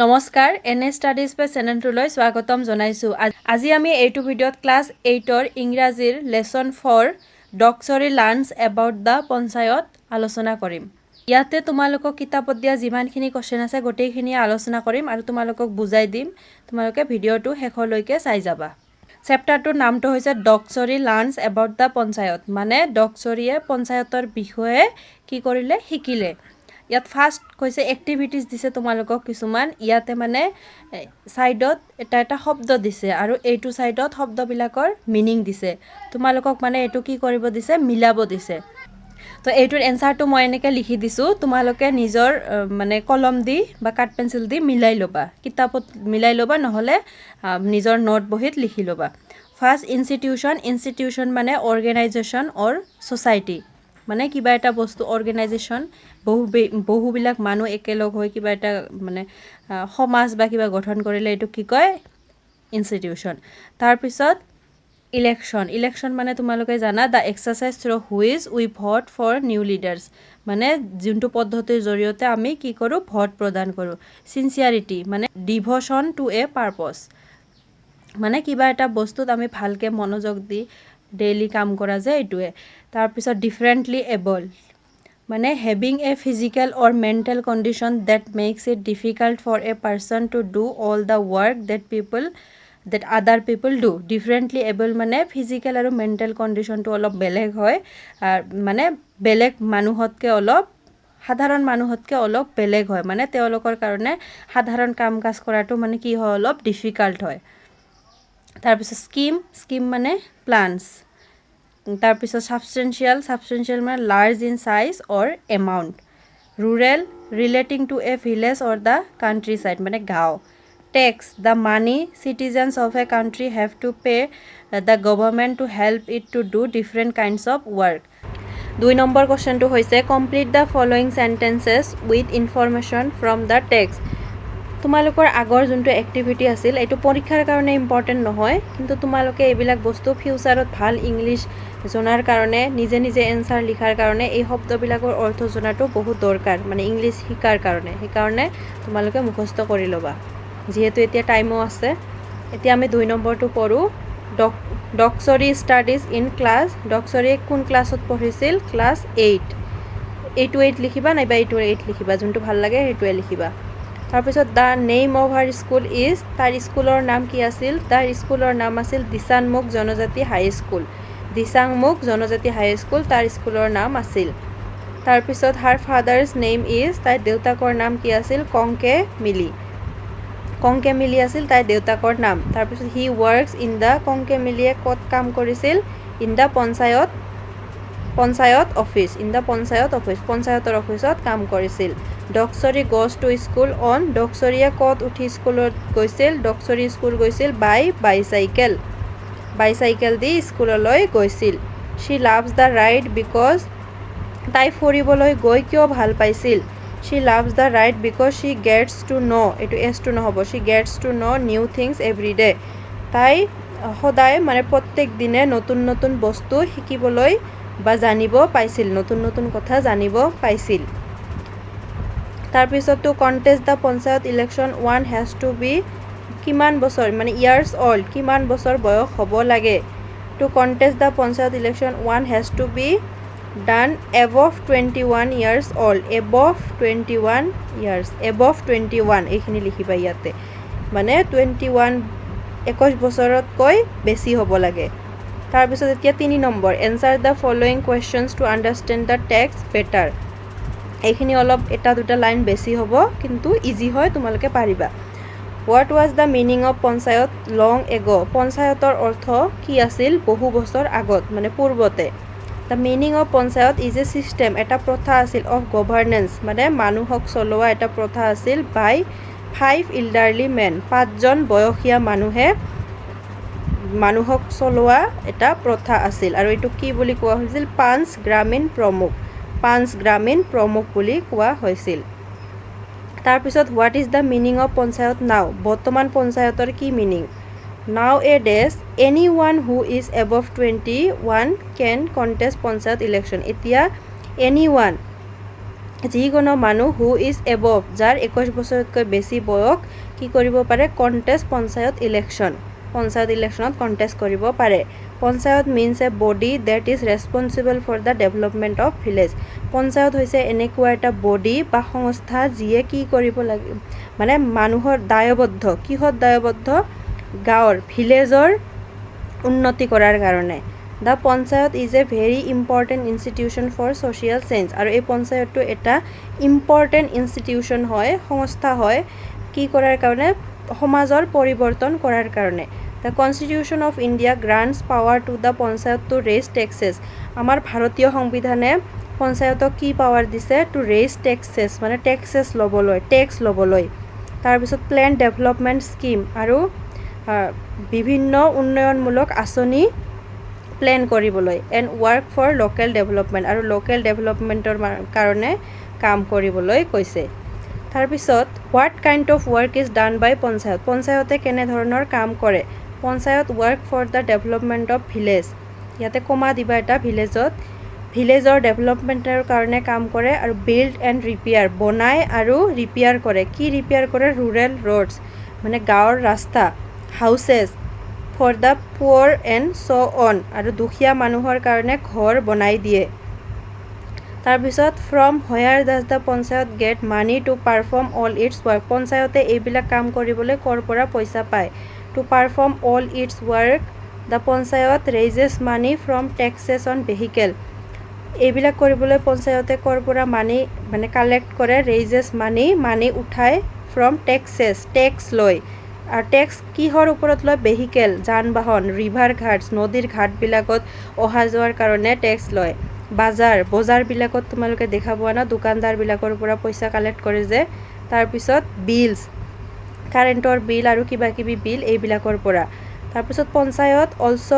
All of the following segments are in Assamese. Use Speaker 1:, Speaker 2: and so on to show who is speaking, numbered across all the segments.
Speaker 1: নমস্কাৰ এনে ষ্টাডিজ বাই চেনেলটোলৈ স্বাগতম জনাইছোঁ। আজি আমি এইটো ভিডিঅ'ত ক্লাছ 8ৰ ইংৰাজীৰ lesson 4 Doksori learns about the panchayat আলোচনা কৰিম। ইয়াতে তোমালোকক কিতাপত দিয়া যিমানখিনি কোৱেশ্চন আছে গোটেইখিনি আলোচনা কৰিম আৰু তোমালোকক বুজাই দিম। তোমালোকে ভিডিঅ'টো শেষলৈকে চাই যাবা। চেপ্টাৰটোৰ নামটো হৈছে Doksori learns about the panchayat, মানে ডক্সৰীয়ে পঞ্চায়তৰ বিষয়ে কি কৰিলে শিকিলে। ইয়াত ফাৰ্ষ্ট কৈছে এক্টিভিটিজ দিছে তোমালোকক কিছুমান। ইয়াতে মানে ছাইডত এটা শব্দ দিছে আৰু এইটো ছাইডত শব্দবিলাকৰ মিনিং দিছে। তোমালোকক মানে এইটো কি কৰিব দিছে, মিলাব দিছে। তো এইটোৰ এনচাৰটো মই এনেকৈ লিখি দিছোঁ, তোমালোকে নিজৰ মানে কলম দি বা কাঠ পেঞ্চিল দি মিলাই ল'বা, কিতাপত মিলাই ল'বা, নহ'লে নিজৰ নোট বহীত লিখি ল'বা। ফাৰ্ষ্ট ইনষ্টিটিউশ্যন মানে অৰ্গেনাইজেশ্যন অৰ ছ'চাইটি, মানে কিবা এটা বস্তু অৰ্গেনাইজেশ্যন, বহুবিলাক মানুহ একেলগ হৈ কিবা এটা মানে সমাজ বা কিবা গঠন কৰিলে এইটো কি কয়, ইনষ্টিটিউশ্যন। তাৰপিছত ইলেকশ্যন মানে তোমালোকে জানা the exercise through which we vote for new leaders, মানে যোনটো পদ্ধতিৰ জৰিয়তে আমি কি কৰোঁ, ভোট প্ৰদান কৰোঁ। চিনচিয়াৰিটি মানে ডিভ'শ্যন টু এ পাৰ্পছ, মানে কিবা এটা বস্তুত আমি ভালকৈ মনোযোগ দি ডেইলি কাম কৰা যে এইটোৱে। তাৰপিছত ডিফাৰেণ্টলি এবল মানে having a physical or mental condition that makes it difficult for a person to do all the work that other people do. Differently able মানে ফিজিকেল আৰু মেণ্টেল কণ্ডিশ্যনটো অলপ বেলেগ হয়, মানে বেলেগ মানুহতকৈ অলপ, সাধাৰণ মানুহতকৈ অলপ বেলেগ হয়, মানে তেওঁলোকৰ কাৰণে সাধাৰণ কাম কাজ কৰাটো মানে কি হয়, অলপ ডিফিকাল্ট হয়। তাৰপিছত স্কিম মানে প্লানছ। তাৰপিছত ছাবষ্টেঞ্চিয়েল মানে large in size or amount. Rural relating to a village or the countryside মানে গাঁও। Tax the money citizens of a country have to pay the government to help it to do different kinds of work. 2 number কুৱেশ্যনটো হৈছে complete the following sentences with information from the text. তোমালোকৰ আগৰ যোনটো এক্টিভিটি আছিল এইটো পৰীক্ষাৰ কাৰণে ইম্পৰ্টেণ্ট নহয়, কিন্তু তোমালোকে এইবিলাক বস্তু ফিউচাৰত ভাল ইংলিছ জনাৰ কাৰণে, নিজে এনচাৰ লিখাৰ কাৰণে এই শব্দবিলাকৰ অৰ্থ জনাটো বহুত দৰকাৰ, মানে ইংলিছ শিকাৰ কাৰণে। সেইকাৰণে তোমালোকে মুখস্থ কৰি ল'বা, যিহেতু এতিয়া টাইমো আছে। এতিয়া আমি 2 নম্বৰটো পঢ়োঁ। ডক্সৰী ষ্টাডিজ ইন ক্লাছ, ডক্সৰীয়ে কোন ক্লাছত পঢ়িছিল, ক্লাছ 8। এইটো 8 লিখিবা, নাইবা এইটো 8 লিখিবা, যোনটো ভাল লাগে সেইটোৱে লিখিবা। তাৰপিছত the name of her school is, তাৰ স্কুলৰ নাম কি আছিল, তাৰ স্কুলৰ নাম আছিল দিচাংমুখ জনজাতি হাইস্কুল। দিচাংমুখ জনজাতি হাইস্কুল তাৰ স্কুলৰ নাম আছিল। তাৰপিছত হাৰ ফাদাৰ্ছ নেইম ইজ, তাইৰ দেউতাকৰ নাম কি আছিল, কংকে মিলি আছিল তাইৰ দেউতাকৰ নাম। তাৰপিছত হি ৱৰ্কছ ইন দ্য, কংকে মিলিয়ে ক'ত কাম কৰিছিল, ইন দ্য পঞ্চায়ত অফিচ, পঞ্চায়তৰ অফিচত কাম কৰিছিল। Doksori goes to school on, ডক্সৰীয়ে ক'ত উঠি স্কুলত গৈছিল, ডক্সৰী স্কুল গৈছিল বাই বাইচাইকেল দি স্কুললৈ গৈছিল। She loves the ride because, তাই ফুৰিবলৈ গৈ কিয় ভাল পাইছিল, she loves the ride because she gets to know', এইটো এছটো নহ'ব, she gets to know' new things every day, তাই সদায় মানে প্ৰত্যেক দিনে নতুন বস্তু শিকিবলৈ বা জানিব পাইছিল, নতুন কথা জানিব পাইছিল। তাৰপিছত to contest the panchayat election one has to be, কিমান বছৰ মানে ইয়াৰ্ছ অল্ড, কিমান বছৰ বয়স হ'ব লাগে। To contest the panchayat election one has to be done above 21 years old, above 21 এইখিনি লিখিবা ইয়াতে, মানে 21 বছৰতকৈ বেছি হ'ব লাগে। তাৰপিছত এতিয়া 3 নম্বৰ answer the following questions to understand the text better. এইখিনি অলপ এটা দুটা লাইন বেছি হ'ব, কিন্তু ইজি হয়, তোমালোকে পাৰিবা। What was the meaning of panchayat long egg', পঞ্চায়তৰ অৰ্থ কি আছিল বহু বছৰ আগত, মানে পূৰ্বতে। The meaning of panchayat is A system, এটা প্ৰথা আছিল, অফ গভাৰ্নেন্স মানে মানুহক চলোৱা এটা প্ৰথা আছিল, বাই 5 elderly men, 5জন বয়সীয়া মানুহে মানুহক চলোৱা এটা প্ৰথা আছিল। আৰু এইটো কি বুলি কোৱা হৈছিল, 5 গ্ৰামীণ প্ৰমুখ বুলি কোৱা হৈছিল। তাৰপিছত what is the meaning of panchayat now, বৰ্তমান পঞ্চায়তৰ কি meaning. Nowadays anyone who is above 21 can contest panchayat election, এতিয়া anyone যিকোনো মানুহ হু ইজ এবভ, যাৰ 21 বছৰতকৈ বেছি বয়স কি কৰিব পাৰে, কণ্টেষ্ট পঞ্চায়ত ইলেকশ্যনত কণ্টেষ্ট কৰিব পাৰে। Panchayat means a body that is responsible for the development of village. পঞ্চায়ত হৈছে এনেকুৱা এটা বডি বা সংস্থা যিয়ে কি কৰিব লাগে, মানে মানুহৰ দায়বদ্ধ, কিহত দায়বদ্ধ, গাঁৱৰ ভিলেজৰ উন্নতি কৰাৰ কাৰণে। The panchayat is a very important institution for social change, আৰু এই পঞ্চায়তটো এটা ইম্পৰ্টেণ্ট ইনষ্টিটিউশ্যন হয়, সংস্থা হয়, কি কৰাৰ কাৰণে, সমাজৰ পৰিৱৰ্তন কৰাৰ কাৰণে। The constitution of India grants power to the panchayat to raise taxes. আমাৰ ভাৰতীয় সংবিধানে পঞ্চায়তক কি পাৱাৰ দিছে, টু ৰেইজ টেক্সেছ, মানে টেক্স ল'বলৈ। তাৰপিছত প্লেন ডেভেলপমেণ্ট স্কিম, আৰু বিভিন্ন উন্নয়নমূলক আঁচনি প্লেন কৰিবলৈ। And work for local development, আৰু লোকেল ডেভেলপমেণ্টৰ কাৰণে কাম কৰিবলৈ কৈছে। তাৰপিছত what kind of work is done by panchayat, পঞ্চায়তে কেনেধৰণৰ কাম কৰে। Panchayat work for the development of village, ইয়াতে কমা দিবা এটা, ভিলেজৰ ডেভেলপমেণ্টৰ কাৰণে কাম কৰে। আৰু বিল্ড এণ্ড ৰিপেয়াৰ, বনাই আৰু ৰিপেয়াৰ কৰে। কি ৰিপেয়াৰ কৰে, ৰুৰেল ৰোডছ, মানে গাঁৱৰ ৰাস্তা, houses for the poor and so' on, আৰু দুখীয়া মানুহৰ কাৰণে ঘৰ বনাই দিয়ে। তাৰপিছত from where does the panchayat get money to perform all its work, পঞ্চায়তে এইবিলাক কাম কৰিবলৈ ক'ৰ পৰা পইচা পায়। To perform all its work the panchayat raises money from taxes on vehicle, এইবিলাক কৰিবলৈ পঞ্চায়তে ক'ৰ পৰা মানি মানে কালেক্ট কৰে, ৰেইজেছ মানি উঠায়, ফ্ৰম টেক্স লয়। আৰু টেক্স কিহৰ ওপৰত লয়, ভেহিকেল, যান বাহন, ৰিভাৰ ঘাটছ, নদীৰ ঘাটবিলাকত অহা যোৱাৰ কাৰণে টেক্স লয়। বজাৰবিলাকত তোমালোকে দেখা পোৱা না, দোকানদাৰবিলাকৰ পৰা পইচা কালেক্ট কৰে যে। তাৰপিছত বিলছ, কাৰেণ্টৰ বিল আৰু কিবা কিবি বিল, এইবিলাকৰ পৰা। তাৰপিছত panchayat also'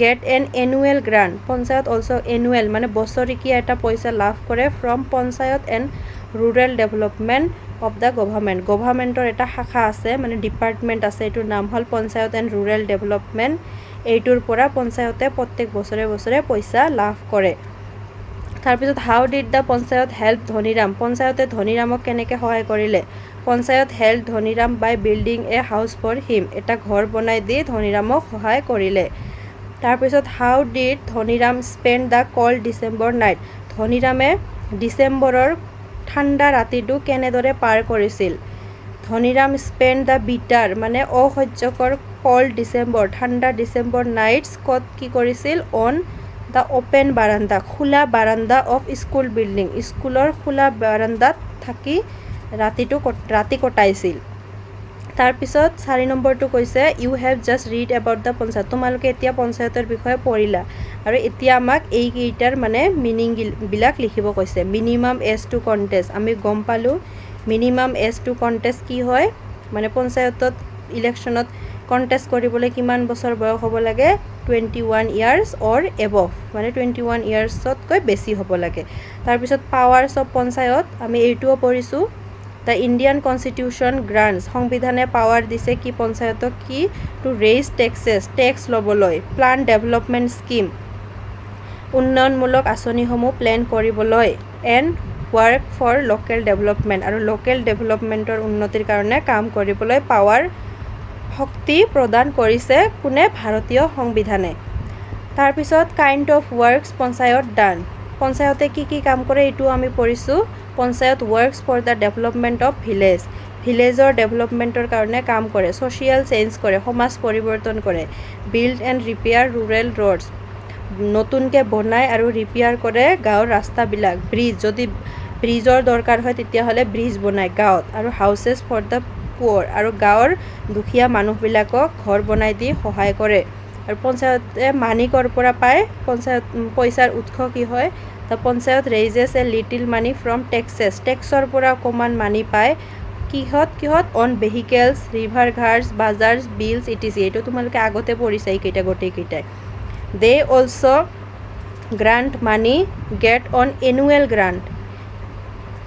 Speaker 1: get an annual grant, panchayat also' annual মানে বছৰেকীয়া এটা পইচা লাভ কৰে, from panchayat and rural development of the গভৰ্ণমেণ্টৰ এটা শাখা আছে, মানে ডিপাৰ্টমেণ্ট আছে, এইটোৰ নাম হ'ল পঞ্চায়ত এণ্ড ৰুৰেল ডেভেলপমেণ্ট। এইটোৰ পৰা পঞ্চায়তে প্ৰত্যেক বছৰে পইচা লাভ কৰে। তাৰপিছত how did the panchayat help Dhaniram, পঞ্চায়তে ধনীৰামক কেনেকৈ সহায় কৰিলে। Panchayat help Dhaniram by building a house for him, এটা ঘৰ বনাই দি ধনীৰামক সহায় কৰিলে। তাৰপিছত how did Dhaniram spend the cold December night, ধনীৰামে ডিচেম্বৰৰ ঠাণ্ডা ৰাতিটো কেনেদৰে পাৰ কৰিছিল। ধনীৰাম স্পেণ্ড দ্য বিটাৰ মানে অসহ্যকৰ কল্ড ডিচেম্বৰ, ঠাণ্ডা ডিচেম্বৰ নাইটছ ক'ত কি কৰিছিল, অন দ্য অ'পেন বাৰাণ্ডা, খোলা বাৰাণ্ডা অফ স্কুল বিল্ডিং, স্কুলৰ খোলা বাৰাণ্ডাত থাকি ৰাতি কটাইছিল। তাৰপিছত 4 নম্বৰটো কৈছে you have just read about the panchayat, তোমালোকে এতিয়া পঞ্চায়তৰ বিষয়ে পঢ়িলা, আৰু এতিয়া আমাক এইকেইটাৰ মানে মিনিংবিলাক লিখিব কৈছে। মিনিমাম এজ টু কণ্টেষ্ট, আমি গম পালোঁ মিনিমাম এজ টু কণ্টেষ্ট কি হয়, মানে পঞ্চায়তত ইলেকশ্যনত কণ্টেষ্ট কৰিবলৈ কিমান বছৰ বয়স হ'ব লাগে, 21 ইয়াৰ্ছ অৰ এবভ, মানে 21 ইয়াৰ্ছতকৈ বেছি হ'ব লাগে। তাৰপিছত পাৱাৰ্ছ অফ পঞ্চায়ত, আমি এইটোও পঢ়িছোঁ, দ্য ইণ্ডিয়ান কনষ্টিটিউশ্যন গ্ৰাণ্টছ, সংবিধানে পাৱাৰ দিছে কি পঞ্চায়তক, কি টু ৰেইজ টেক্স ল'বলৈ, প্লান ডেভেলপমেণ্ট স্কিম, উন্নয়নমূলক আঁচনিসমূহ প্লেন কৰিবলৈ, and work for local development, আৰু লোকেল ডেভেলপমেণ্টৰ উন্নতিৰ কাৰণে কাম কৰিবলৈ পাৱাৰ শক্তি প্ৰদান কৰিছে কোনে, ভাৰতীয় সংবিধানে। তাৰপিছত kind of works panchayat done, পঞ্চায়তে কি কি কাম কৰে এইটো আমি পঢ়িছোঁ। Panchayat works for the development of ভিলেজৰ ডেভেলপমেণ্টৰ কাৰণে কাম কৰে। ছ'চিয়েল চেঞ্জ কৰে, সমাজ পৰিৱৰ্তন কৰে। Build and repair rural roads, নতুনকৈ বনাই আৰু ৰিপেয়াৰ কৰে গাঁৱৰ ৰাস্তাবিলাক। যদি ব্ৰিজৰ দৰকাৰ হয় তেতিয়াহ'লে ব্ৰিজ বনায় গাঁৱত। আৰু হাউচেছ ফৰ দ্য পুৱাৰ, আৰু গাঁৱৰ দুখীয়া মানুহবিলাকক ঘৰ বনাই দি সহায় কৰে। আৰু পঞ্চায়তে মানি ক'ৰ পৰা পায়, পইচাৰ উৎস কি হয়, the panchayat raises a little money from টেক্সৰ পৰা অকণমান মানি পায়, কিহত on vehicles, river ghats, bazaars, bills etc, এইটো তোমালোকে আগতে পঢ়িছা এইকেইটা গোটেইকেইটাই। They also' grant money get on annual grant,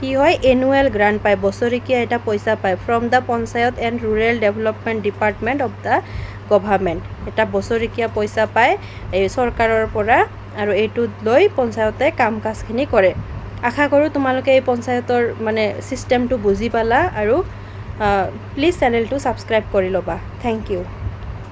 Speaker 1: কি হয়, এনুৱেল গ্ৰাণ্ট পায়, বছৰেকীয়া এটা পইচা পায়, from the panchayat and rural development department of the government, এটা বছৰেকীয়া পইচা পায় এই চৰকাৰৰ পৰা, আৰু এইটোত লৈ পঞ্চায়তে কাম কাজখিনি কৰে। আশা কৰোঁ তোমালোকে এই পঞ্চায়তৰ মানে ছিষ্টেমটো বুজি পালা আৰু প্লিজ চেনেলটো ছাবস্ক্ৰাইব কৰি ল'বা। Thank U.